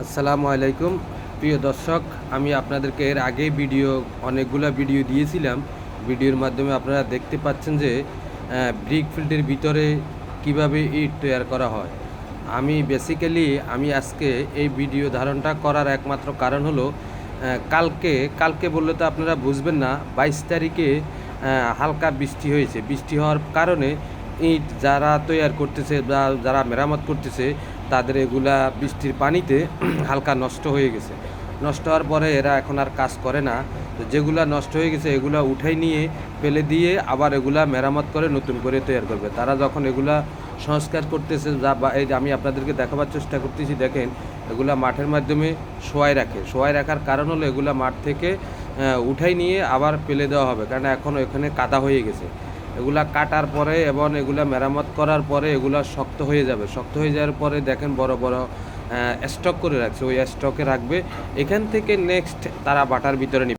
আসসালামু আলাইকুম প্রিয় দর্শক, আমি আপনাদেরকে এর আগে অনেকগুলো ভিডিও দিয়েছিলাম। ভিডিওর মাধ্যমে আপনারা দেখতে পাচ্ছেন যে ব্রিক ফিল্ডের ভিতরে কিভাবে ইট তৈরি করা হয়। আমি আজকে এই ভিডিও ধারণটা করার একমাত্র কারণ হলো কালকে বললে তো আপনারা বুঝবেন না। 22 তারিখে হালকা বৃষ্টি হয়েছে। বৃষ্টি হওয়ার কারণে ইট যারা তৈরি করতেছে বা যারা মেরামত করতেছে তাদের এগুলা বৃষ্টির পানিতে হালকা নষ্ট হয়ে গেছে। নষ্ট হওয়ার পরে এরা এখন আর কাজ করে না। তো যেগুলা নষ্ট হয়ে গেছে এগুলা উঠাই নিয়ে ফেলে দিয়ে আবার এগুলা মেরামত করে নতুন করে তৈরি করবে। তারা যখন এগুলা সংস্কার করতেছে বা এই যে আমি আপনাদেরকে দেখাবার চেষ্টা করতেছি, দেখেন এগুলা মাঠের মাধ্যমে শোয়াই রাখার কারণ হলো এগুলা মাঠ থেকে উঠাই নিয়ে আবার ফেলে দেওয়া হবে, কারণ এখন এখানে কাদা হয়ে গেছে। এগুলা কাটার পরে এবং এগুলা মেরামত করার পরে এগুলা শক্ত হয়ে যাবে। শক্ত হয়ে যাওয়ার পরে দেখেন বড় বড় স্টক করে রাখছে, ওই স্টকে রাখবে। এখান থেকে নেক্সট তারা বাটার ভিতরে